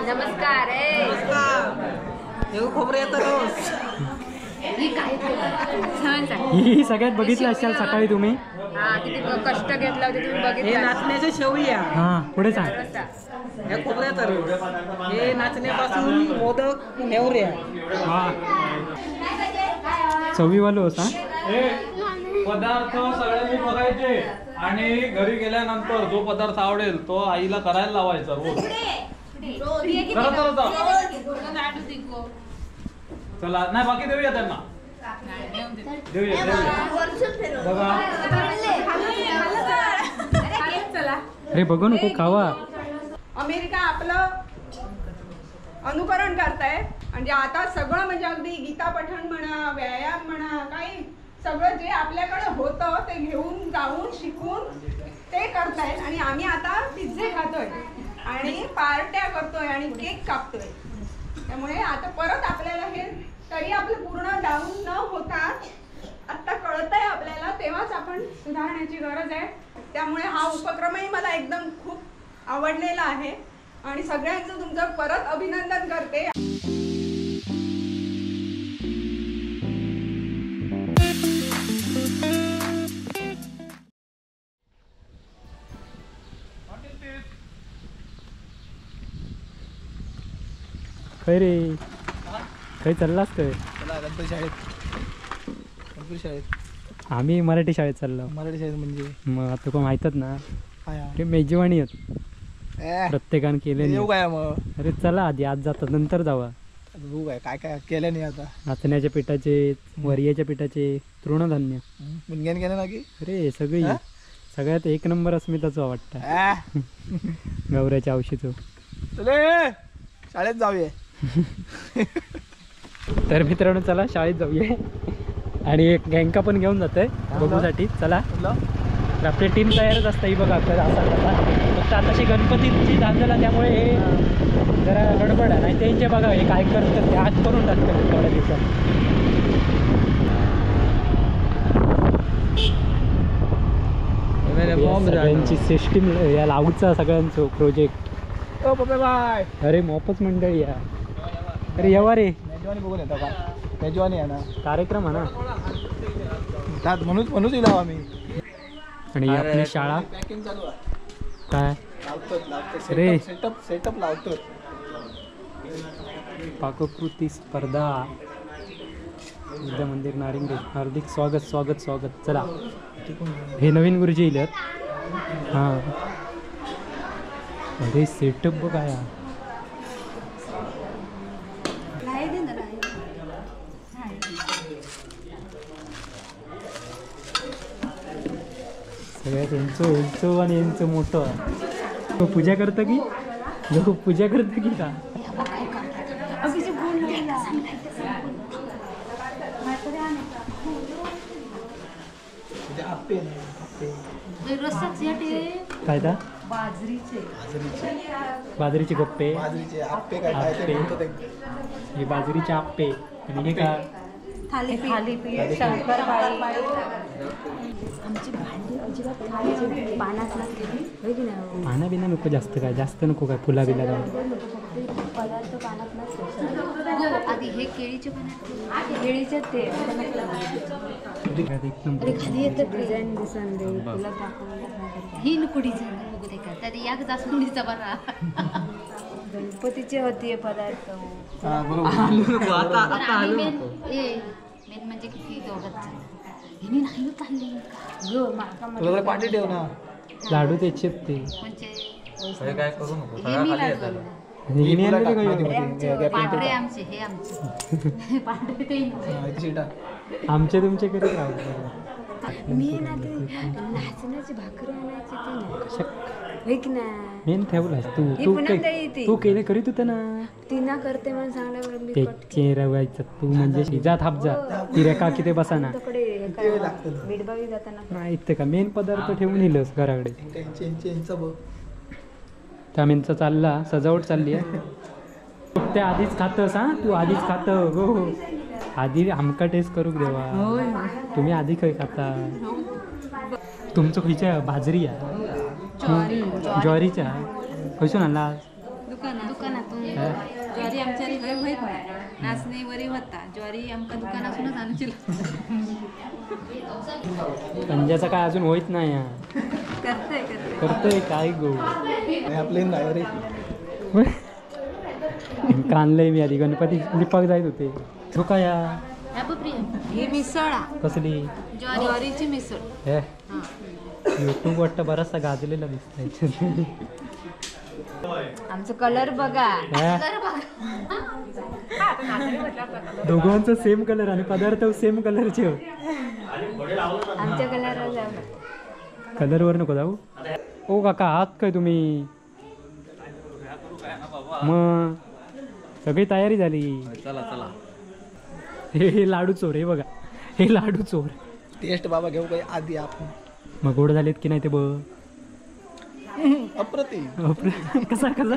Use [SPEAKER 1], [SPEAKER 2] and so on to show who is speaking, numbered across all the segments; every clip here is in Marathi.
[SPEAKER 1] नमस्कार
[SPEAKER 2] खोबरे येतं रोज.
[SPEAKER 3] ही सगळ्यात बघितलं असाल सकाळी तुम्ही.
[SPEAKER 1] किती कष्ट घेतला होते तुम्ही
[SPEAKER 2] हे
[SPEAKER 1] बघितलं.
[SPEAKER 2] नाचण्याच्या शेवया.
[SPEAKER 3] हा पुढे सांग.
[SPEAKER 2] हे खोबऱ्याचं रोज. हे नाचण्यापासून मोदक नेवऱ्या.
[SPEAKER 3] चवीवालो होता.
[SPEAKER 4] पदार्थ सगळ्यांनी बघायचे आणि घरी गेल्यानंतर जो पदार्थ आवडेल तो आईला करायला लावायचा रोज. चला नाही बाकी देऊया त्यांना. देऊया बघा.
[SPEAKER 3] अरे बघू नको खावा.
[SPEAKER 5] अमेरिका आपलं अनुकरण करताय. म्हणजे आता सगळं म्हणजे अगदी गीता पठण म्हणा, व्यायाम म्हणा, काही सगळं जे आपल्याकडे होतं ते घेऊन जाऊन शिकून ते करतायत. आणि आम्ही आता पिझ्झे खातोय आणि पार्ट्या करतोय आणि केक कापतोय. त्यामुळे आता परत आपल्याला हे तरी आपलं पूर्ण डाऊन न होता आत्ता कळतंय आपल्याला, तेव्हाच आपण सुधारण्याची गरज आहे. त्यामुळे हा उपक्रमही मला एकदम खूप आवडलेला आहे आणि सगळ्यांचं तुमचं परत अभिनंदन करते.
[SPEAKER 3] खै रे काही चाललास काय?
[SPEAKER 2] गणपती शाळेत.
[SPEAKER 3] आम्ही मराठी शाळेत चाललो.
[SPEAKER 2] मराठी शाळेत म्हणजे
[SPEAKER 3] मग आता तुका माहितच ना
[SPEAKER 2] काय
[SPEAKER 3] ते मेजवानी आहेत प्रत्येकानं केले.
[SPEAKER 2] येऊ काय मग?
[SPEAKER 3] अरे चला आधी आज जातात नंतर जावा.
[SPEAKER 2] बघू काय काय केलं नाही आता.
[SPEAKER 3] नाचण्याच्या पिठाचे, वरियाच्या पिठाचे, तृणधान्य
[SPEAKER 2] मुनग्यान केलं ना की
[SPEAKER 3] अरे सगळी सगळ्यात एक नंबर अस्मिताचं वाटतं. गौऱ्याच्या औषधं.
[SPEAKER 2] चले शाळेत जाऊया.
[SPEAKER 3] तर मित्रांनो चला शाळेत जाऊया. आणि एक गँका पण घेऊन जातोय बघूसाठी. चला तर आपली टीम तयारच असते. ही बघा असा कसा फक्त आताशी गणपतीची धांदला त्यामुळे हे जरा गडबड आहे. नाही त्यांचे बघा हे काय करतात ते आज करून टाकतात थोड्या दिवसात. सगळ्यांची सिस्टीम या लावूचा सगळ्यांचं प्रोजेक्ट.
[SPEAKER 2] बाय.
[SPEAKER 3] अरे मोफच मंडळी या. अरे येवा रे
[SPEAKER 2] मेजवानी बघून येतो का? मेजवानी आहे ना
[SPEAKER 3] कार्यक्रम आहे ना
[SPEAKER 2] त्यात म्हणूच येईल आम्ही.
[SPEAKER 3] आणि आपली शाळा
[SPEAKER 2] पॅकिंग चालू आहे.
[SPEAKER 3] काय
[SPEAKER 2] लावतो
[SPEAKER 3] रे
[SPEAKER 2] सेटअप लावतो.
[SPEAKER 3] पाककृती स्पर्धा विद्या मंदिर नारिंगे. हार्दिक स्वागत स्वागत स्वागत. चला हे नवीन गुरुजी येतात. हां अरे सेटअप बघा या. सगळ्यात यांचं आणि यांचं मोठं. पूजा करतं की लोक पूजा करतं की का? काय ता बाजरीचे गप्पे. हे बाजरीचे आप्पे. आणि हे का
[SPEAKER 1] थालीपीठ, शंकरपाळी. आमची भांडी अजिबात
[SPEAKER 3] पाना बिना नको जास्त. काय जास्त नको काय फुला बिला
[SPEAKER 1] पदार्थ पानात नसते. आधी हे केळीचे पानात केळीचे ते खाली येतं डिझाईन दिसन दे तुला दाखवून. ही नको डिझाईन बघू दे का त्यात याक जास्वंदीचा बरा. गणपतीचे होते पदार्थ. मेन म्हणजे किती दोघंच हिने नाही चालले
[SPEAKER 2] पाठी ठेव ना.
[SPEAKER 3] लाडू त्याचे ते
[SPEAKER 1] म्हणजे
[SPEAKER 4] काय करू नको.
[SPEAKER 1] पांढरे आमचे हे आमचे पांढरे ते
[SPEAKER 3] आमचे तुमचे करीत राहू.
[SPEAKER 1] मी ना ते नाचण्याची भाकरी आणायची ती ना
[SPEAKER 3] मेन ठेवलास तू. तू केले करीत होतं ना.
[SPEAKER 1] तिना करते म्हणून सांगल्यावर मी
[SPEAKER 3] ते रवायचं तू म्हणजे शिजा थापजा ती रेखा किती बसा ना.
[SPEAKER 1] मिडबावी जाताना
[SPEAKER 3] नाही इथं का मेन पदार्थ ठेवून येलस घराकडे. त्या मेनचा चालला सजावट चालली आहे. ते आधीच खातस. हा तू आधीच खात हो. आधी आमका टेस्ट करू देवा. तुम्ही आधी काही खाता. तुमचं खयच्या बाजरी आहे ज्वारीच्या खयसून आणला
[SPEAKER 1] दुकानातून
[SPEAKER 3] हा.
[SPEAKER 1] ज्वारी आमच्या इकडे होत नाही नाचणी वरी होता ज्वारी आमका दुकानातूनच आणूची
[SPEAKER 3] पंजाचा काय अजून होईत नाही हा. करतोय काय गो
[SPEAKER 2] आपले नाही रे
[SPEAKER 3] कानलंय मी आधी गणपती लिपाक जायत होते तो काय या
[SPEAKER 1] ही मिसळ
[SPEAKER 3] कसली
[SPEAKER 1] ज्वारीची मिसळ
[SPEAKER 3] हे युट्यूब वाटतं बराचसा गाजलेला दिसतंय
[SPEAKER 1] आमचं कलर बघा
[SPEAKER 3] दोघांचं सेम कलर आणि पदार्थ सेम कलरचे
[SPEAKER 1] आमच्या कलर
[SPEAKER 3] कलरवर नको जाऊ ओ काका आहात काय तुम्ही मग सगळी तयारी झाली
[SPEAKER 4] चला चला
[SPEAKER 3] हे लाडू चोर हे बघा हे लाडू चोर
[SPEAKER 2] टेस्ट बाबा घेऊ काही आधी आपण
[SPEAKER 3] मग गोड झालेत की नाही ते बघ
[SPEAKER 2] अप्रतिम
[SPEAKER 3] कसा कसा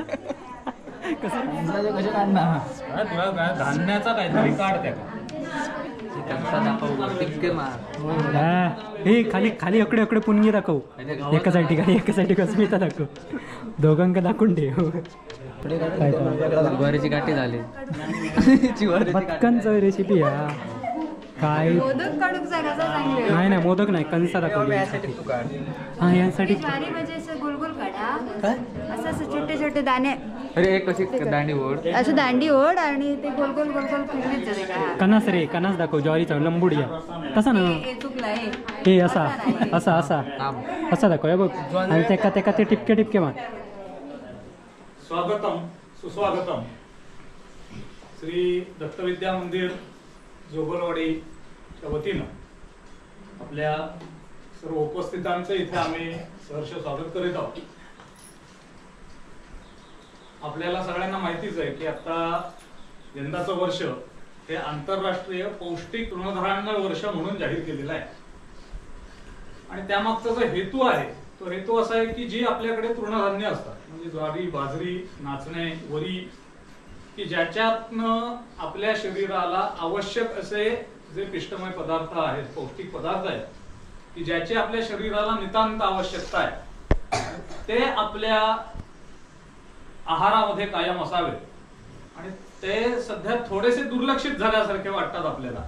[SPEAKER 3] कसा
[SPEAKER 2] कसे काढणार
[SPEAKER 4] धान्याचा काहीतरी काढ त्या
[SPEAKER 3] हा. हे खाली खाली अकडे अकडे पुणगी दाखव एका साईड ठिकाणी एका साईड अस्मिता दाखव दोघांक दाखवून ठेव
[SPEAKER 4] ज्वारीची गाठी झाली
[SPEAKER 3] पटकनच रेसिपी हा काय
[SPEAKER 1] मोदक काढूक जागा चांगले
[SPEAKER 3] नाही नाही मोदक नाही कणसा दाखव हा यांसाठी
[SPEAKER 1] ज्वारी म्हणजे असं गोलगोल काढा असं असं छोटे छोटे दाणे
[SPEAKER 4] अरे एक कशी दांडी ओढ
[SPEAKER 1] असं दांडी ओढ आणि ते गोलगोल गोलगोल फिरवीत जाते का
[SPEAKER 3] कणास रे कणास दाखव ज्वारीचा लंबुडिया तसा ना
[SPEAKER 1] हे चुकला
[SPEAKER 3] हे असा असा असा असा दाखव हे बघ आणि तेका तेका ते टिपके टिपके मार
[SPEAKER 4] स्वागतम सुस्वागतम श्री दत्तविद्या मंदिर जोगलवाडीच्या वतीनं आपल्या सर्व उपस्थितांचं इथे आम्ही सहर्ष स्वागत करीत आहोत. आपल्याला सगळ्यांना माहितीच आहे की आता यंदाचं वर्ष हे आंतरराष्ट्रीय पौष्टिक तृणधान्य वर्ष म्हणून जाहीर केलेलं आहे आणि त्यामागचा जो हेतू आहे तो हेतू असा आहे की जी आपल्याकडे तृणधान्य असतात म्हणजे ज्वारी बाजरी नाचणे वरी की ज्याच्यातनं आपल्या शरीराला आवश्यक असे जे पिष्टमय पदार्थ आहेत पौष्टिक पदार्थ आहेत की ज्याची आपल्या शरीराला नितांत आवश्यकता आहे ते आपल्या आहारामध्ये कायम असावे आणि ते सध्या थोडेसे दुर्लक्षित झाल्यासारखे वाटतात आपल्याला.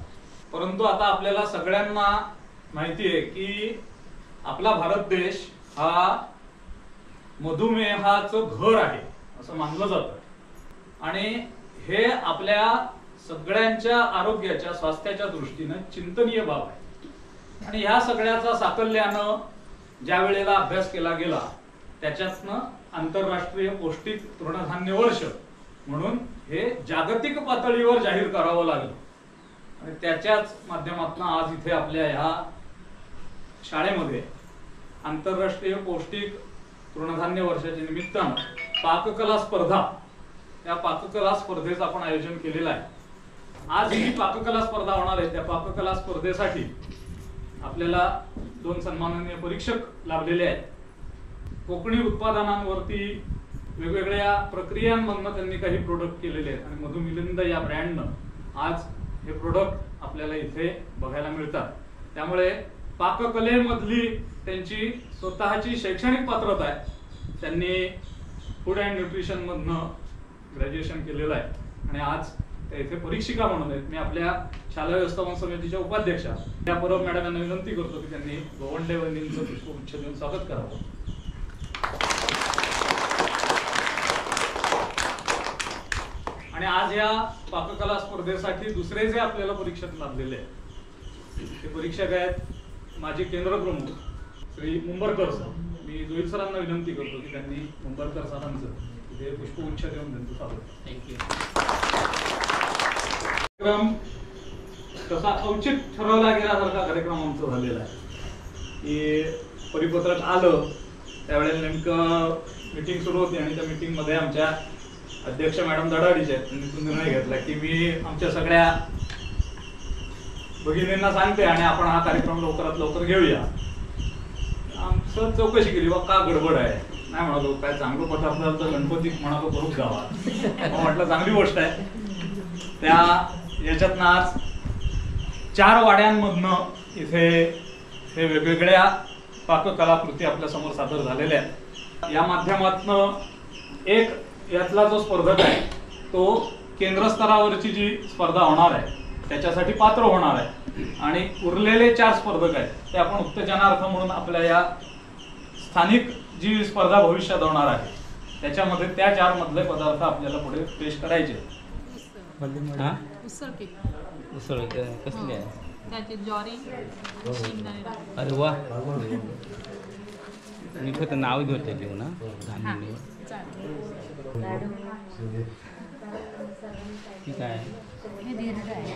[SPEAKER 4] परंतु आता आपल्याला सगळ्यांना माहिती आहे की आपला भारत देश हा मधुमेहाचं घर आहे असं मानलं जातं आणि हे आपल्या सगळ्यांच्या आरोग्याच्या स्वास्थ्याच्या दृष्टीनं चिंतनीय बाब आहे आणि ह्या सगळ्याचा साकल्यानं ज्या वेळेला अभ्यास केला गेला त्याच्यातनं आंतरराष्ट्रीय पौष्टिक तृणधान्य वर्ष म्हणून हे जागतिक पातळीवर जाहीर करावं लागलं आणि त्याच्याच माध्यमातून आज इथे आपल्या ह्या शाळेमध्ये आंतरराष्ट्रीय पौष्टिक तृणधान्य वर्षाच्या निमित्तानं पाककला स्पर्धा या पाककला स्पर्धेचं आपण आयोजन केलेलं आहे. आज ही पाककला स्पर्धा होणार आहे त्या पाककला स्पर्धेसाठी आपल्याला 2 सन्माननीय परीक्षक लाभलेले आहेत. कोकणी उत्पादनांवरती वेगवेगळ्या प्रक्रियांमधनं त्यांनी काही प्रोडक्ट केलेले आहेत आणि मधुमिलिंद या ब्रँडनं आज हे प्रोडक्ट आपल्याला इथे बघायला मिळतात. त्यामुळे पाककलेमधली त्यांची स्वतःची शैक्षणिक पात्रता आहे. त्यांनी फूड अँड न्यूट्रिशन मधनं ग्रॅज्युएशन केलेलं आहे आणि आज त्या इथे परीक्षिका म्हणून आहेत. मी आपल्या शालेय व्यवस्थापन समितीच्या उपाध्यक्षा त्या परब मॅडम यांना विनंती करतो की त्यांनी गोवंडे वहिनींचं पुष्पगुच्छ देऊन स्वागत करावं. आणि आज या पाककला स्पर्धेसाठी दुसरे जे आपल्याला परीक्षक लाभलेले आहेत ते परीक्षक आहेत माजी केंद्र प्रमुख श्री मुंबरकर सर. मी जोईत सरांना विनंती करतो की त्यांनी मुंबरकर सरांचं इथे पुष्पगुच्छ देऊन त्यांचं स्वागत. थँक्यू. कार्यक्रम तसा औचित ठरवला गेल्यासारखा कार्यक्रम आमचा झालेला आहे की परिपत्रक आलं त्यावेळेला नेमकं मीटिंग सुरू होती आणि त्या मीटिंग मध्ये आमच्या अध्यक्ष मॅडम दडाडीचे आहेत त्यांनी निर्णय घेतला की मी आमच्या सगळ्या भगिनींना सांगते आणि आपण हा कार्यक्रम लवकरात लवकर घेऊया. आमचं चौकशी केली बा का गडबड आहे. नाही म्हणालो काय चांगलं पदार्थ तर गणपती म्हणालो करूच गावात म्हटलं चांगली गोष्ट आहे. त्या याच्यातनं आज 4 वाड्यांमधनं इथे हे वेगवेगळ्या पाककलाकृती आपल्या समोर सादर झालेल्या आहेत. या माध्यमातनं एक यातला जो स्पर्धक आहे तो केंद्र स्तरावरची जी स्पर्धा होणार आहे त्याच्यासाठी पात्र होणार आहे आणि उरलेले 4 स्पर्धक आहेत ते आपण उत्तेजनार्थ म्हणून आपल्या या स्थानिक जी स्पर्धा भविष्यात होणार आहे त्याच्यामध्ये त्या 4 मधले पदार्थ आपल्याला पुढे टेस्ट करायचे आहेत.
[SPEAKER 6] उसळ कसली आहे?
[SPEAKER 7] त्याची ज्वारी शेंगदाणे टाकून.
[SPEAKER 6] अरे वा, मी फक्त नाव घेते लिहू ना धान्य
[SPEAKER 7] हां,
[SPEAKER 6] लिहू.
[SPEAKER 7] चालेल.
[SPEAKER 6] ठीक आहे.
[SPEAKER 1] हे दीर्घ आहे.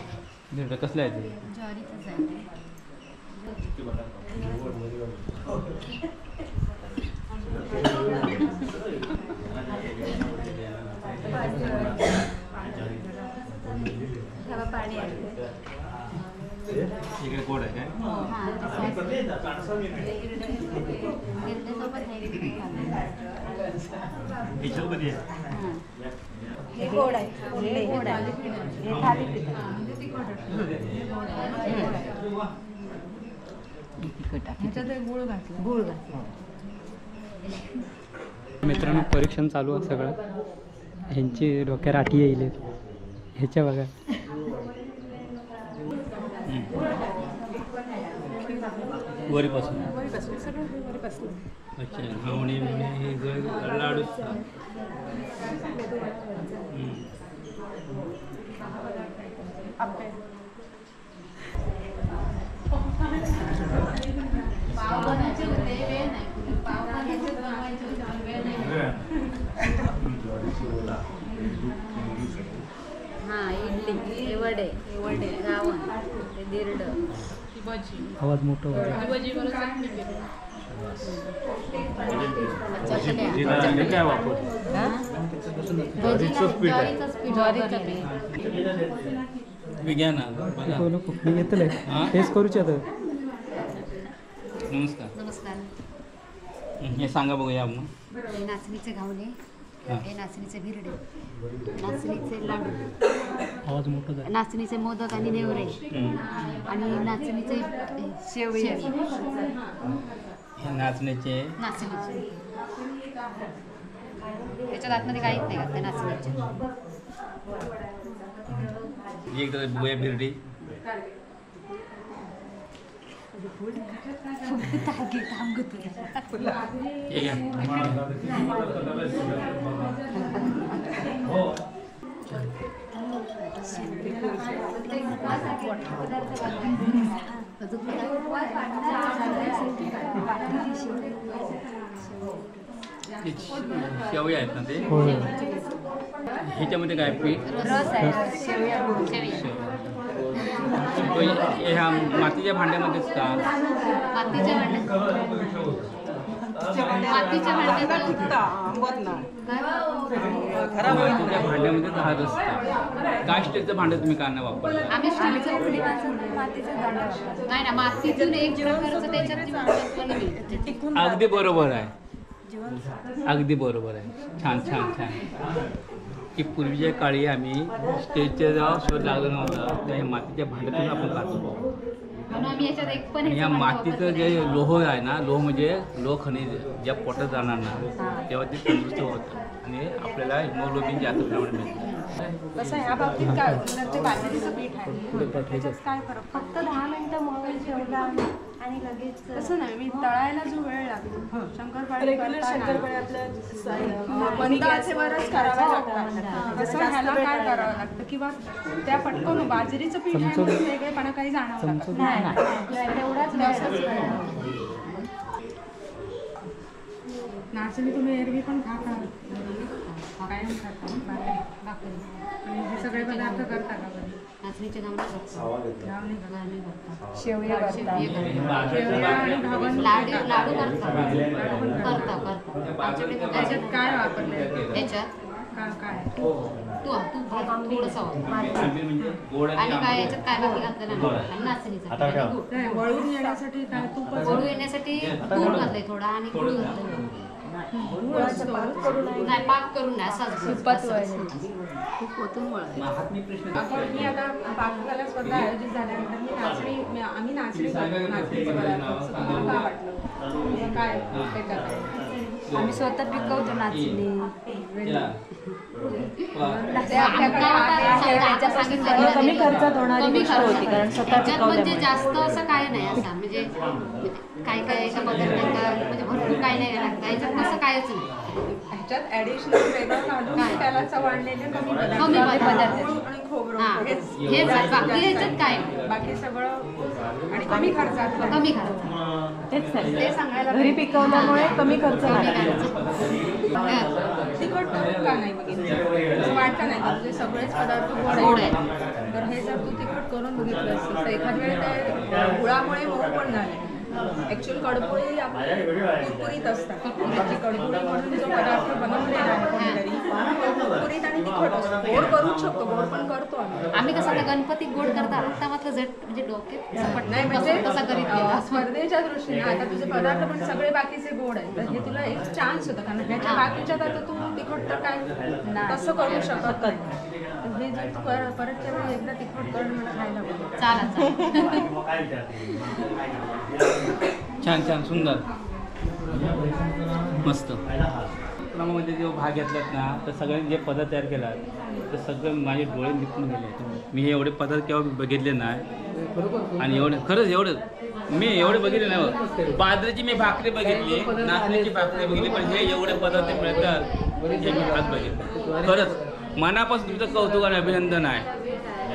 [SPEAKER 6] दीड कसलं आहे ते?
[SPEAKER 1] ज्वारीचंच आहे ते. तेव्हा पाणी आहे.
[SPEAKER 6] इकडे कोड आहे काय?
[SPEAKER 1] हां, गिरण्यासोबत नाही हां. हे गोड आहे. हे गोड आहे. हे थालीपीठ आहे. ह्याच्यात गुळ घातला. गुळ घातला.
[SPEAKER 3] मित्रांनो परीक्षण चालू आहे सगळं. ह्यांची डोक्यात आठी येईल ह्याच्या बघा.
[SPEAKER 6] वरीपासून
[SPEAKER 7] सगळं वरीपासून.
[SPEAKER 6] अच्छा, घावणी हे लाडू.
[SPEAKER 1] हां, इडली, हे वडे, गावण, ते दिरड.
[SPEAKER 7] ही भजी.
[SPEAKER 3] आवाज मोठा होता.
[SPEAKER 7] ही भजी बरोबर चटणी केली.
[SPEAKER 4] हे काय वापर
[SPEAKER 1] ज्वारीचंच पीठ. ज्वारीचं पीठ.
[SPEAKER 6] घ्या ना बघा.
[SPEAKER 3] कोण कुठली घेतलंय
[SPEAKER 6] हां?
[SPEAKER 3] टेस्ट करूच आता.
[SPEAKER 6] नमस्कार.
[SPEAKER 1] नमस्कार.
[SPEAKER 6] हे सांगा बघूया मग.
[SPEAKER 1] हे नाचणीचे घावणे,
[SPEAKER 6] हां.
[SPEAKER 1] हे नाचणीचे भिरडे, नाचणीचे लाडू,
[SPEAKER 3] आवाज मोठा झाला.
[SPEAKER 1] नाचणीचे मोदक आणि नेवरे आणि नाचणीचे शेवळी.
[SPEAKER 6] हे नाचण्याचे
[SPEAKER 1] नाचणीचे त्याच्यात आतमध्ये काहीच नाही का त्या नाचणीचे.
[SPEAKER 6] एक तर बुया बिर्डी.
[SPEAKER 1] काम करतो.
[SPEAKER 6] हे घ्या. हे शेवया आहेत ना ते?
[SPEAKER 3] होय.
[SPEAKER 6] ह्याच्यामध्ये काय पीठ?
[SPEAKER 1] रस आहे. शेवया.
[SPEAKER 6] ह्या मातीच्या भांड्यामध्येच का?
[SPEAKER 1] मातीच्या भांड्यात. मातीच्या भांड्यात
[SPEAKER 6] मातीच्या भांड्यामध्येच हा रस का? काय स्टीलचं भांडं तुम्ही का नाही वापरलं?
[SPEAKER 1] आम्ही स्टीलचं उकडी मातीचं भांडं. नाही ना, मातीतून एक प्रकारचं त्याच्यात टिकून.
[SPEAKER 6] अगदी बरोबर आहे. अगदी बरोबर आहे. छान छान छान. की पूर्वीच्या काळी आम्ही स्टेजच्या जेव्हा शोध लागला नव्हता त्या मातीच्या भांड्यातून आपण खातो.
[SPEAKER 1] म्हणून आम्ही याच्यात एक पण
[SPEAKER 6] आणि या मातीचं जे लोह आहे ना, लोह म्हणजे लोह खनिज ज्या पोटात जाणार ना तेव्हा ते तंदुरुस्त होतं आणि आपल्याला हिमोग्लोबिन जास्त प्रमाणात मिळतं.
[SPEAKER 5] कसं ह्या बाबतीत काय होतं ते बाजरीचं पीठ आहे त्याच्यात काय फरक
[SPEAKER 1] फक्त 10 मिनिटं मळून ठेवला आणि लगेच
[SPEAKER 5] तसं नाही मी तळायला जो वेळ लागतो शंकरपाळी
[SPEAKER 7] रेग्युलर
[SPEAKER 5] करताना
[SPEAKER 7] शंकरपाळी आपल्या
[SPEAKER 5] मंद आचेवरच कराव्या लागतात. तसं ह्याला काय करावं लागतं किंवा त्या पटकन बाजरीचं पीठ आहे म्हणून वेगळेपणा काही जाणवं लागत नाही.
[SPEAKER 1] तेवढाच
[SPEAKER 5] नाचणी तुम्ही एरवी पण खाता कायम खाता आणि हे सगळे पदार्थ करता का बरं?
[SPEAKER 1] नाचणीचे घावणे करतात.
[SPEAKER 5] शेवया करता.
[SPEAKER 1] शेवया
[SPEAKER 5] आणि घावण
[SPEAKER 1] लाडू करता. आमच्याकडे
[SPEAKER 5] त्याच्यात काय वापरले
[SPEAKER 1] त्याच्यात
[SPEAKER 5] काय
[SPEAKER 1] तूप थोडंसं
[SPEAKER 6] म्हणजे गोड
[SPEAKER 1] आणि काय याच्यात काय बाकी घातलेलं नाही. आणि नाचणीचं पीठ आणि गूळ.
[SPEAKER 5] काय वळून येण्यासाठी काय तूप
[SPEAKER 1] वळू येण्यासाठी तूप घातलंय थोडा आणि गुळ घातलंय. नाही, पाक करून नाही, असाच तूप ओतून वळायचं.
[SPEAKER 5] आपण मी आता पाककला स्पर्धा आयोजित झाल्यानंतर आम्ही नाचणीचं पदार्थ तुम्हाला काय वाटलं काय त्याच्यात
[SPEAKER 1] आम्ही स्वतः पिकवतो नाचणी. कमी खर्चात होणारी गोष्ट होती कारण स्वतः म्हणजे जास्त असं काय नाही असं म्हणजे काय काय एका पदार्थांना म्हणजे भरपूर काय नाही लागतं याच्यात तसं कायच नाही.
[SPEAKER 5] ह्याच्यात ऍडिशनल वेगळं घालून त्याला चव आणलेले कमी पदार्थ आणि खोबरं
[SPEAKER 1] हेच बाकी ह्याच्यात काय नाही.
[SPEAKER 5] बाकी सगळं आणि कमी खर्चात
[SPEAKER 1] कमी खर्च
[SPEAKER 7] तेच
[SPEAKER 5] ते सांगायला
[SPEAKER 7] घरी पिकवल्यामुळे कमी खर्च
[SPEAKER 5] तिखट करून का नाही बघितलं असं वाटतं नाही तुझे सगळेच पदार्थ गोड आहेत तर हे जर तू तिखट करून बघितलं असतं तर एखाद वेळी ते गुळामुळे मऊ पण झाले. ऍक्च्युअल कडबोळी आपली कुरकुरीत असतात त्याची कडबोळी म्हणून जो पदार्थ बनवलेला आहे कोणीतरी कुरकुरीत आणि तिखट असतो. गोड करूच शकतो गोड पण करतो
[SPEAKER 1] आम्ही कसं आता गणपती गोड करता आता मात्र झट म्हणजे डोक्यात
[SPEAKER 5] नाही म्हणजे
[SPEAKER 1] तसा करीत गेला.
[SPEAKER 5] स्पर्धेच्या दृष्टीने आता तुझे पदार्थ पण सगळे बाकीचे गोड आहेत तर हे तुला एक चान्स होता कारण ह्याच्या बाकीच्यात आता तू तिखट तर काय तसं करू शकत नाही. हे जे तू परतच्या वेळी एकदा तिखट करून मला खायला बघ
[SPEAKER 1] चालेल
[SPEAKER 6] छान छान सुंदर मस्त. मध्ये जो भाग घेतलात ना तर सगळ्यांनी जे पदार्थ तयार केलात तर सगळं माझे डोळे निघून गेले. मी हे एवढे पदार्थ केव्हा बघितले नाही आणि एवढे खरंच एवढं मी एवढे बघितले नाही. बाजरीची मी भाकरी बघितली नाचण्याची भाकरी बघितली पण हे एवढे पदार्थ मिळतात हे मी आज बघितलं. खरंच मनापासून तुमचं कौतुक आणि अभिनंदन आहे.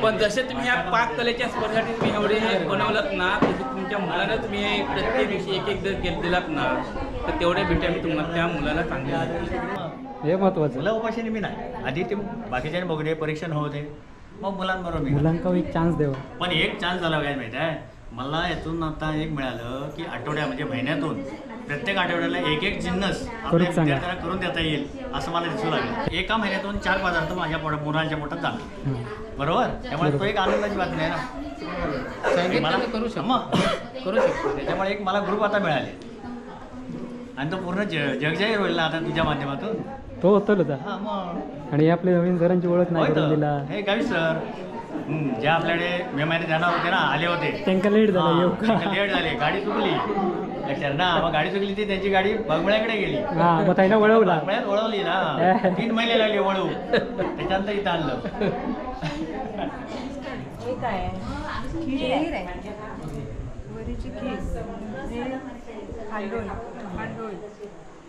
[SPEAKER 6] पण जसे तुम्ही ह्या पाककलेच्या स्पर्धेसाठी तुम्ही एवढे बनवलात ना तसे तुमच्या मुलाला तुम्ही हे प्रत्येक दिवशी एक एक जर दिलात ना तर तेवढे भेटे मी तुम्हाला त्या मुलाला चांगले
[SPEAKER 3] हे महत्वाचं.
[SPEAKER 8] मुलं उपाशी मी नाही आधी ते बाकीच्या बघू दे परीक्षण होऊ दे मग मुलांबरोबर मी
[SPEAKER 3] मुलांना एक चान्स द्यावा.
[SPEAKER 8] पण एक चान्स झाला काय माहिती आहे मला यातून आता एक मिळालं की आठवड्या म्हणजे महिन्यातून प्रत्येक आठवड्याला एक एक जिन्नस आपल्या विद्यार्थ्यांना करून देता येईल असं मला दिसू लागलं. एका महिन्यातून 4 पदार्थ माझ्या मुलांच्या पोटात जाणार बरोबर. त्यामुळे तो एक आनंदाची बातमी आहे ना. मला करू शकतो त्याच्यामुळे एक मला ग्रुप आता मिळाले आणि तो पूर्ण जगजाहीर होईल ना आता तुझ्या माध्यमातून.
[SPEAKER 3] तो होता
[SPEAKER 8] हा मग
[SPEAKER 3] आणि आपल्या नवीन सरांची ओळख नाही करून दिला.
[SPEAKER 8] हे गावी सर जे आपल्याकडे मे महिन्यात जाणार होते ना आले होते
[SPEAKER 3] त्यांना लेट झाला येऊ का
[SPEAKER 8] लेट झाले गाडी चुकली लक्षात ना. मग गाडी चुकली ती त्यांची गाडी बगमळ्याकडे गेली.
[SPEAKER 3] हा मग त्यांना वळवला.
[SPEAKER 8] बगमळ्यात वळवली ना 3 महिने लागले वळू त्याच्यानंतर इथं आणलं.
[SPEAKER 5] हे काय खीर आहे वरीची खीर हे खांडोळी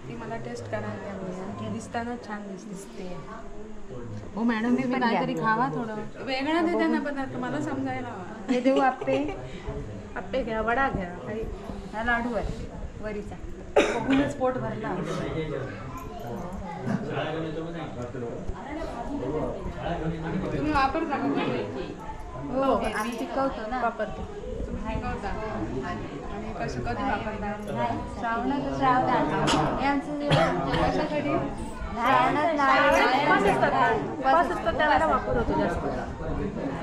[SPEAKER 5] ती मला टेस्ट करायला दिसताना छान दिसते. हो मॅडम मी काहीतरी खावा थोडं वेगळा दे त्यांना पदार्थ मला समजायला हवा. हे देऊ आप्पे घ्या वडा घ्या काही हा लाडू आहे वरीचा बघूनच पोट भरला. तुम्ही वापरता का? हो आम्ही पिकवतो ना वापरतो. तुम्ही पिकवता आणि कसं कधी वापरता?
[SPEAKER 1] श्रावणात
[SPEAKER 5] कशासाठी?
[SPEAKER 7] उपवास असतात त्यावेळेला वापर होतो जास्त.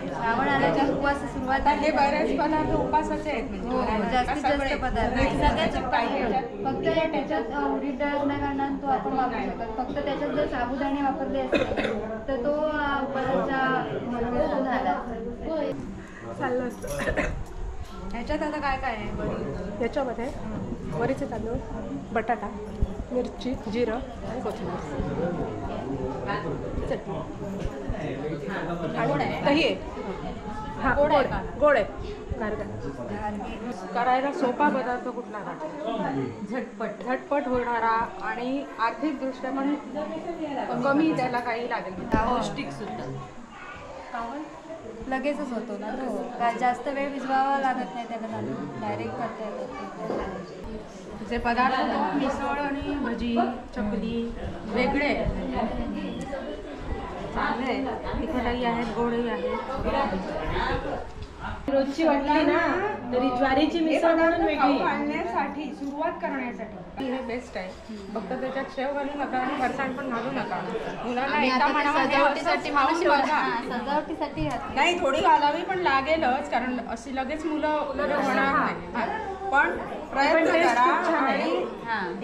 [SPEAKER 1] श्रावण आल्याच्या उपवास सुरुवात
[SPEAKER 5] हे बरेच पदार्थ उपासाचे आहेत म्हणजे
[SPEAKER 1] जास्तीत जास्त पदार्थ फक्त त्याच्यात उडीद डाळ नाही घालणार तो आपण वापरू शकतो. फक्त त्याच्यात जर साबुदाणे वापरले असते तर तो उपवासाच्या झाला
[SPEAKER 7] चाललं असतं.
[SPEAKER 5] ह्याच्यात आता काय काय आहे वरी?
[SPEAKER 7] याच्यामध्ये वरीचे तांदूळ बटाटा मिरची जिरं आणि कोथिंबीर चटणी आणि दही आहे. हा गोड आहे गोड आहे गारगा. करायला सोपा पदार्थ कुठला का झटपट होणारा आणि आर्थिकदृष्ट्या पण कमी त्याला काही लागेल पौष्टिक सुद्धा
[SPEAKER 1] लगेचच होतो ना तो जास्त वेळ भिजवावा लागत नाही त्याला डायरेक्ट करता येतात.
[SPEAKER 5] जे पदार्थ मिसळ आणि भजी चकली वेगळे चांगले तिखटही आहेत गोडही आहेत.
[SPEAKER 7] रोजची वाटली ना तरी ज्वारीची मिसळ म्हणून वेगळी
[SPEAKER 5] आणण्यासाठी सुरुवात करण्यासाठी हे बेस्ट आहे. फक्त त्याच्यात शेव घालू नका आणि फरसाण पण घालू नका. मुलांना एका
[SPEAKER 1] सजावटीसाठी
[SPEAKER 5] सजावटीसाठी नाही थोडी घालावी पण लागेलच कारण अशी लगेच मुलं होणार नाही. पण प्रयत्न करा आणि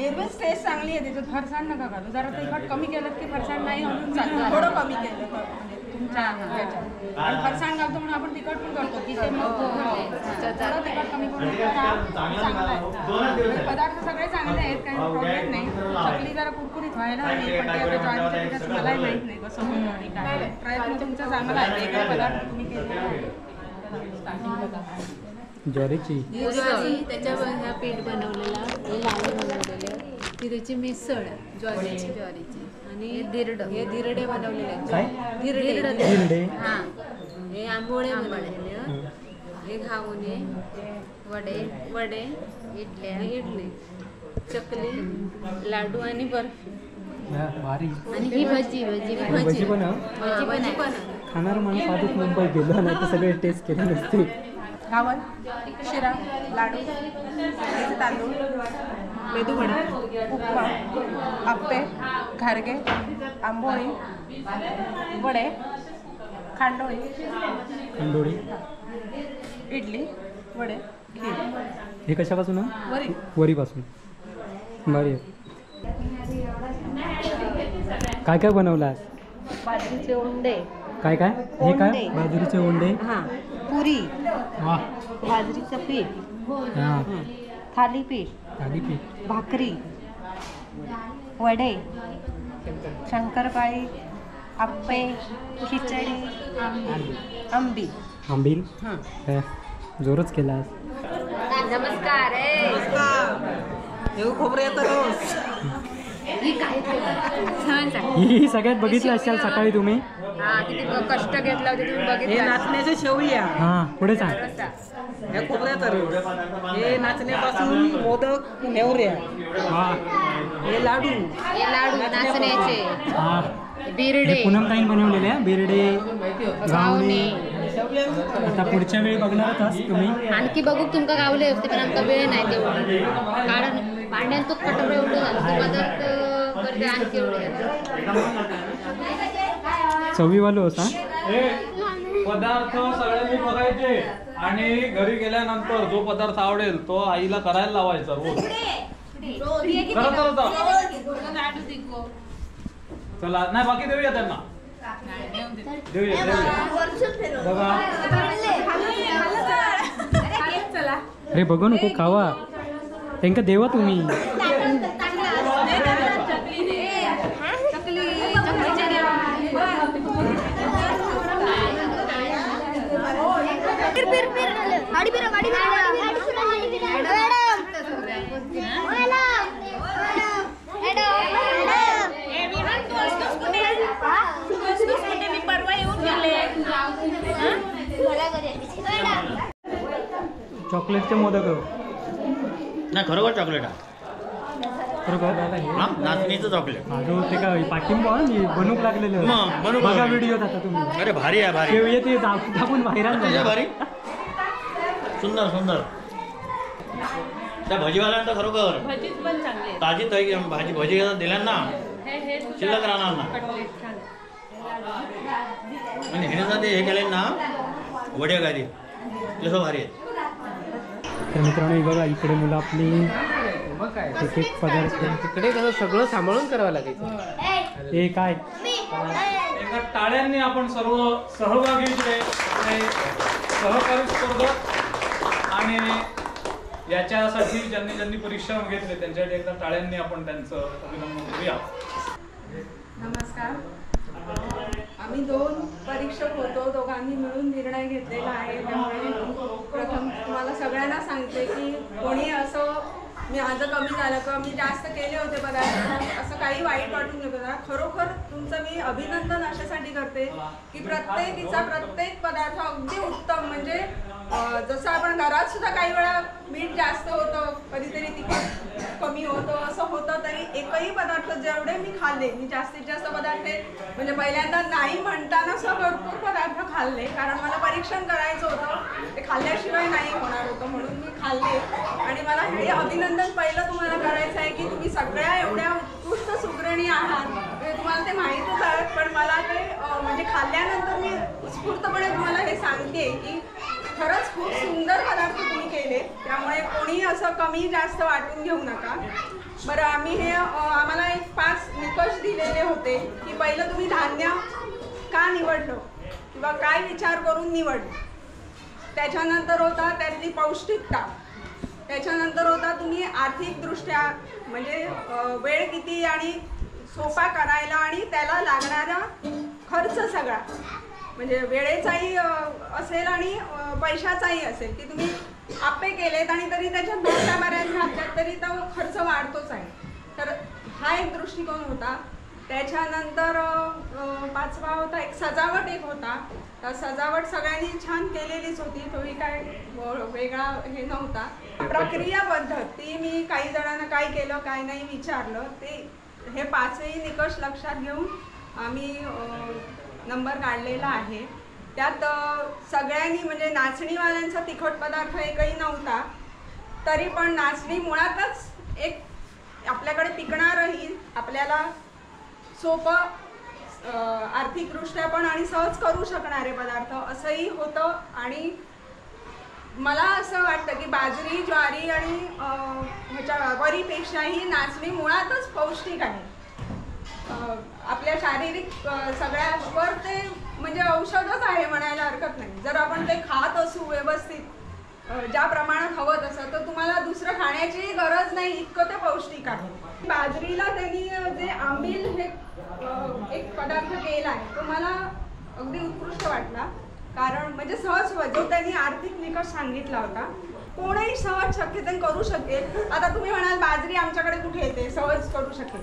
[SPEAKER 5] एरवीच टेस्ट चांगली आहे त्याच्यात फरसाण नका घालू. जरा तिखट कमी केलं की फरसाण नाही घालून थोडं कमी केलं
[SPEAKER 7] आणि फरसाण घालतो म्हणून आपण तिखट पण करतो की ते मग जरा तिखट कमी करून चांगलं आहे. पदार्थ सगळे चांगले आहेत, काही प्रॉब्लेम नाही. चकली जरा कुरकुरीत व्हायला हवी, पण ते आता ज्वारीच्या पिठाचं मलाही माहीत नाही कसं होतं आणि काय. प्रयत्न तुमचा चांगला आहे, वेगळे पदार्थ तुम्ही केले.
[SPEAKER 3] ज्वारीची
[SPEAKER 1] त्याच्या ह्या पीठ बनवलेला, हे लाडू बनवलेले, ती त्याची मिसळ ज्वारीची आणि हे धिरडे बनवलेले
[SPEAKER 3] काय?
[SPEAKER 1] धिरडे
[SPEAKER 3] धिरडे.
[SPEAKER 1] हां, हे आंबोळे बनवलेले, हे घावणे, वडे इडली, चकली, लाडू आणि बर्फी.
[SPEAKER 3] हा, भारी.
[SPEAKER 1] आणि ही भजी पण
[SPEAKER 3] खाणार माणूस आधीच मुंबईत गेलो नाही तर सगळे टेस्ट केले नसते.
[SPEAKER 7] घावन, शिरा, लाडू, उकडीचे तांदूळ, मेदूवडा, उपमा, आप्पे, घारगे, आंबोळी, वडे, खांडोळी, इडली, वडे, खीर.
[SPEAKER 3] हे कशापासून आहे? वरीपासून. भारी आहे. काय काय बनवलं आज?
[SPEAKER 1] बाजरीचे उंडे,
[SPEAKER 3] काय काय हे काय? बाजरीचे उंडे,
[SPEAKER 1] हां, पुरी,
[SPEAKER 3] वा,
[SPEAKER 1] बाजरीचं पीठ,
[SPEAKER 3] हां,
[SPEAKER 1] थालीपीठ, भाकरी, वडे, शंकरपाळी, आप्पे, खिचडी, आंबील.
[SPEAKER 3] काय जोरच केला आज.
[SPEAKER 1] नमस्कार.
[SPEAKER 3] ही सगळ्यात बघितलं असाल सकाळी तुम्ही.
[SPEAKER 1] किती कष्ट घेतला होते तुम्ही बघितलं.
[SPEAKER 7] नाचण्याचे शेवया,
[SPEAKER 3] हां, पुढे सांग.
[SPEAKER 7] हे खोबऱ्या तर हे नाचण्यापासून मोदक, नेवऱ्या,
[SPEAKER 3] वा,
[SPEAKER 7] हे लाडू,
[SPEAKER 1] नाचण्याचे,
[SPEAKER 3] हां.
[SPEAKER 1] बिरडे,
[SPEAKER 3] पूनम ताईन बनवलेले आहे बिरडे, घावणे. आता पुढच्या वेळी बघणारच तुम्ही.
[SPEAKER 1] आणखी बघू तुमका गावले असते पण आमका वेळ नाही तेवढा, कारण पांड्यान तो कटोरा एवढं झालं पदार्थ करते आणखी एवढे.
[SPEAKER 3] चवीवालो होता.
[SPEAKER 4] पदार्थ सगळ्यांनी बघायचे आणि घरी गेल्यानंतर जो पदार्थ आवडेल तो आईला करायला लावायचा रोज. चला, नाही बाकी देऊया त्यांना, देऊया बघा.
[SPEAKER 3] अरे बघू नको, खावा, त्यांका देवा तुम्ही. चॉकलेटचे मोदक
[SPEAKER 8] नाही, खरोखर चॉकलेट आहे. नाचणीचं चॉकलेट.
[SPEAKER 3] माझं ते काय पाठिंबा बनूक लागलेलं.
[SPEAKER 8] मग बनू
[SPEAKER 3] बघा व्हिडिओ आता तुम्ही.
[SPEAKER 8] अरे भारी आहे, भारी
[SPEAKER 3] शेव येते दाबून व्हायरल झालं.
[SPEAKER 8] भारी, सुंदर सुंदर. त्या भजीवाल्यांना खरोखर ताजी भाजी भजी दिल्या ना शिल्लक राहणार ना. आणि ह्याच्यासाठी हे केले ना वड्या गाडी तसं भारी आहे.
[SPEAKER 3] तर मित्रांनो बघा इकडे मुलं आपली एक एक पदार्थ
[SPEAKER 2] तिकडे कसं सगळं सांभाळून करावं लागायचं.
[SPEAKER 3] हे काय
[SPEAKER 4] एका टाळ्यांनी आपण सर्व सहभागी जे आपले सहकारी स्पर्धक आणि याच्यासाठी ज्यांनी परिश्रम घेतले त्यांच्यासाठी एकदा टाळ्यांनी आपण त्यांचं अभिनंदन करूया.
[SPEAKER 5] नमस्कार. आम्ही 2 परीक्षक होतो, दोघांनी मिळून निर्णय घेतलेला आहे. त्यामुळे प्रथम तुम्हाला सगळ्यांना सांगते की कोणी असं मी आज कमी झालं का मी जास्त केले होते पदार्थ असं काही वाईट वाटून नको ना. खरोखर तुमचं मी अभिनंदन अशासाठी करते की प्रत्येकीचा प्रत्येक पदार्थ अगदी उत्तम. म्हणजे जसं आपण घरात सुद्धा काही वेळा मीठ जास्त होतं, कधीतरी तिखट कमी होतं, असं होतं, तरी एकही पदार्थ जेवढे मी खाल्ले, मी जास्तीत जास्त पदार्थ म्हणजे पहिल्यांदा नाही म्हणताना सुद्धा भरपूर पदार्थ खाल्ले, कारण मला परीक्षण करायचं होतं. ते खाल्ल्याशिवाय नाही होणार होतं म्हणून मी खाल्ले. आणि मला हे अभिनंदन पहिलं तुम्हाला करायचं आहे की तुम्ही सगळ्या एवढ्या उत्कृष्ट सुगरणी आहात. म्हणजे तुम्हाला ते माहीतच आहे, पण मला ते म्हणजे खाल्ल्यानंतर मी उत्स्फूर्तपणे तुम्हाला हे सांगते की खरंच खूप सुंदर पदार्थ तुम्ही केले. त्यामुळे कोणी असं कमी जास्त वाटून घेऊ नका. बरं, आम्ही आम्हाला एक 5 निकष दिलेले होते की पहिलं तुम्ही धान्य का निवड निवडलं किंवा काय विचार करून निवडलं. त्याच्यानंतर होता त्यातली पौष्टिकता. त्याच्यानंतर होता तुम्ही आर्थिकदृष्ट्या म्हणजे वेळ किती आणि सोपा करायला आणि त्याला लागणारा खर्च सगळा म्हणजे वेळेचाही असेल आणि पैशाचाही असेल की तुम्ही आपे केलेत आणि तरी त्याच्यात भरल्या बऱ्याच घातल्यात तरी तो खर्च वाढतोच आहे. तर हा एक दृष्टिकोन होता. त्याच्यानंतर 5वा होता एक सजावट एक होता. तर सजावट सगळ्यांनी छान केलेलीच होती, तोही काय वेगळा हे नव्हता. प्रक्रिया पद्धत ती मी काही जणांना काय केलं काय नाही विचारलं. ते हे 5ही निकष लक्षात घेऊन आम्ही नंबर काढलेला आहे. त्यात सगळ्यांनी म्हणजे नाचणीवाल्यांचा तिखट पदार्थ एकही नव्हता. तरी पण नाचणी मुळातच एक आपल्याकडे पिकणारही आपल्याला सोपं आर्थिकदृष्ट्या पण आणि सहज करू शकणारे पदार्थ असंही होतं. आणि मला असं वाटतं की बाजरी ज्वारी आणि ह्याच्या वरीपेक्षाही नाचणी मुळातच पौष्टिक आहे. आपल्या शारीरिक सगळ्यावर ते म्हणजे औषधच आहे म्हणायला हरकत नाही. जर आपण ते खात असू व्यवस्थित ज्या प्रमाणात हवं तसं तर तुम्हाला दुसरं खाण्याची गरज नाही, इतकं ते पौष्टिक आहे. बाजरीला त्यांनी जे आंबील हे एक पदार्थ केला आहे तो मला अगदी उत्कृष्ट वाटला. कारण म्हणजे सहज जो त्यांनी आर्थिक निकष सांगितला होता कोणीही सहज शक्यतेने करू शकेल. आता तुम्ही म्हणाल बाजरी आमच्याकडे कुठे येते, सहज करू शकेल.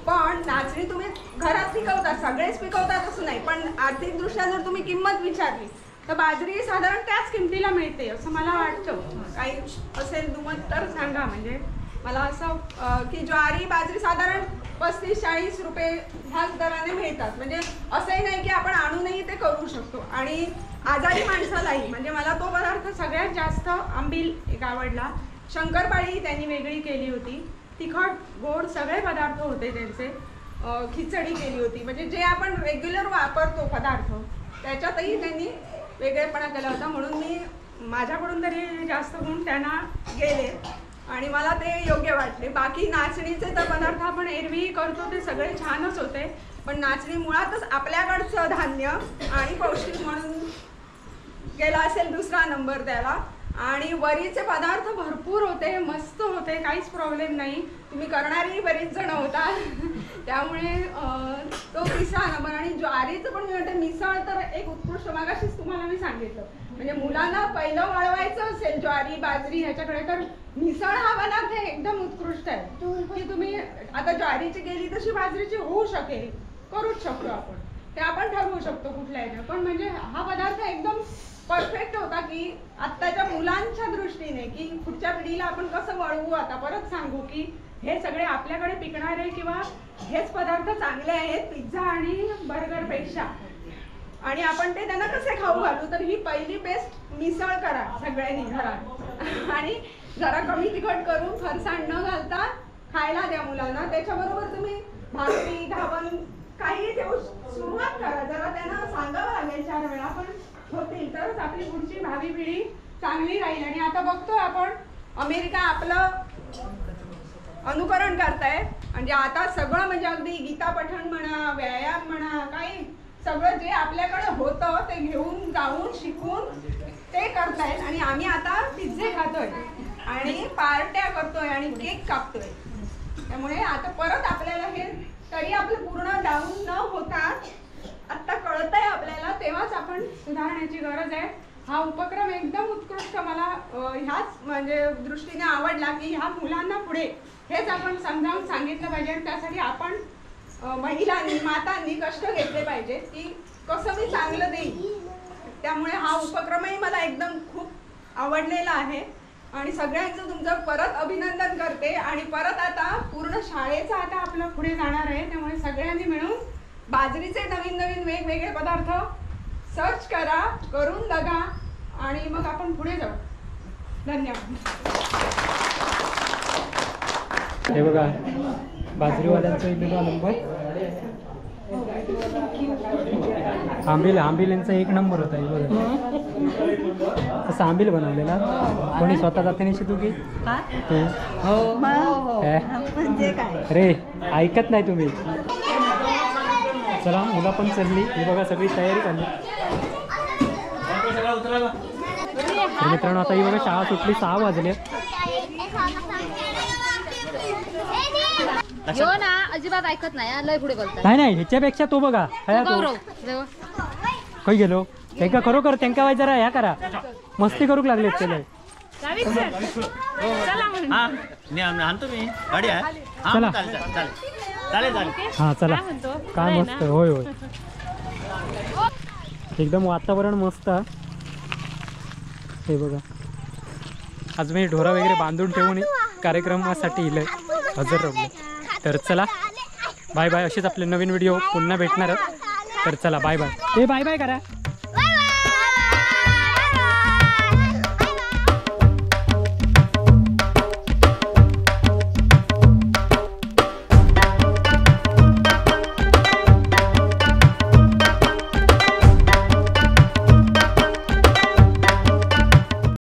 [SPEAKER 5] पण नाचणी तुम्ही घरात पिकवता, सगळेच पिकवतात असं नाही, पण आर्थिकदृष्ट्या जर तुम्ही किंमत विचारली तर बाजरी साधारण त्याच किमतीला मिळते असं मला वाटतं. काही असेल दुमत तर सांगा. म्हणजे मला असं की ज्वारी बाजरी साधारण 35-40 रुपये ह्याच दराने मिळतात. म्हणजे असंही नाही की आपण आणूनही ते करू शकतो. आणि आजारी माणसालाही म्हणजे मला तो पदार्थ सगळ्यात जास्त आंबील एक आवडला. शंकरपाळी त्यांनी वेगळी केली होती. तिखट गोड सगळे पदार्थ होते त्यांचे. खिचडी केली होती. म्हणजे जे आपण रेग्युलर वापरतो पदार्थ त्याच्यातही त्यांनी वेगळेपणा केला होता. म्हणून मी माझ्याकडून तरी जास्त गुण त्यांना गेले आणि मला ते योग्य वाटले. बाकी नाचणीचे तर पदार्थ आपण एरवी करतो ते सगळे छानच होते. पण नाचणी मुळातच आपल्याकडचं धान्य आणि पौष्टिक म्हणून गेला असेल 2रा नंबर त्याला. आणि वरीचे पदार्थ भरपूर होते, मस्त होते, काहीच प्रॉब्लेम नाही. तुम्ही करणारी बरीच जण होता त्यामुळे तो 3रा नंबर. आणि ज्वारीचं पण मी म्हणते मिसळ तर एक उत्कृष्ट. मागाशीच तुम्हाला मी सांगितलं म्हणजे मुलांना पहिलं वळवायचं असेल ज्वारी बाजरी ह्याच्याकडे तर मिसळ हा पदार्थ एकदम उत्कृष्ट आहे. की तुम्ही आता ज्वारीची गेली तशी बाजरीची होऊ शकेल, करूच शकतो आपण. ते आपण ठरवू शकतो कुठल्याही. पण म्हणजे हा पदार्थ एकदम परफेक्ट होता की आत्ताच्या मुलांच्या दृष्टीने की पुढच्या पिढीला आपण कसं वळवू. आता परत सांगू की हे सगळे आपल्याकडे पिकणारे किंवा हेच पदार्थ चांगले आहेत पिझ्झा आणि बर्गरपेक्षा. आणि आपण ते त्यांना कसे खाऊ घालू. तर ही पहिली बेस्ट मिसळ करा सगळ्यांनी घरात आणि जरा कमी तिखट करून फरसाण न घालता खायला द्या मुलांना. त्याच्याबरोबर तुम्ही भाकरी घावन काही देऊ सुरुवात करा. जरा त्यांना सांगावं लागेल 4 वेळा पण होतील तरच आपली पुढची भावी पिढी चांगली राहील. आणि आता बघतोय आपण अमेरिका आपलं अनुकरण करताय. म्हणजे आता सगळं म्हणजे अगदी गीता पठण म्हणा व्यायाम म्हणा काही सगळं जे आपल्याकडे होतं ते घेऊन जाऊन शिकून ते करतायत. आणि आम्ही आता पिझ्झे खातोय आणि पार्ट्या करतोय आणि केक कापतोय. त्यामुळे आता परत आपल्याला हे तरी आपलं पूर्ण डाऊन न होता आत्ता कळतंय आपल्याला तेव्हाच आपण सुधारण्याची गरज आहे. हा उपक्रम एकदम उत्कृष्ट मला ह्याच म्हणजे दृष्टीने आवडला की ह्या मुलांना पुढे हेच आपण समजावून सांगितलं पाहिजे. आणि त्यासाठी आपण महिलांनी मातांनी कष्ट घेतले पाहिजे की कसं मी चांगलं देईन. त्यामुळे हा उपक्रमही मला एकदम खूप आवडलेला आहे. आणि सगळ्यांचं तुमचं परत अभिनंदन करते. आणि परत आता पूर्ण शाळेचं आता आपलं पुढे जाणार आहे. त्यामुळे सगळ्यांनी मिळून बाजरीचे नवीन नवीन वेगवेगळे पदार्थ सर्च करा, करून बघा आणि मग आपण पुढे जाऊ. धन्यवाद.
[SPEAKER 3] हे बघा बाजरीवाल्यांचा इलेला नंबर. आंबील यांचा 1 नंबर होता. हे बघा असं आंबील बनवलेला कोणी स्वतः जाते शिकू की तू रे ऐकत नाही तुम्ही. चला मुलं पण चलली ही बघा सगळी तयारी झाली. तर मित्रांनो आता ही बघा शाळा सुटली 6 वाजले.
[SPEAKER 9] यो ना अजिबात ऐकत नाही लय पुढे बोलतात.
[SPEAKER 3] नाही ह्याच्यापेक्षा तो बघा काही गेलो त्यांका खरोखर त्यांका वाय जरा ह्या करा मस्ती करूक लागले त्याला.
[SPEAKER 8] आणतो मी गाडी आहे.
[SPEAKER 3] चला.
[SPEAKER 8] चालेल
[SPEAKER 3] हा चला काय मस्त. होय एकदम वातावरण मस्त. हे बघा आज मी ढोरा वगैरे बांधून ठेवून कार्यक्रमासाठी इलंय हजर रमले. तर चला बाय बाय. असेच आपले नवीन व्हिडिओ पुन्हा भेटणार. तर चला बाय बाय. बाय बाय करा.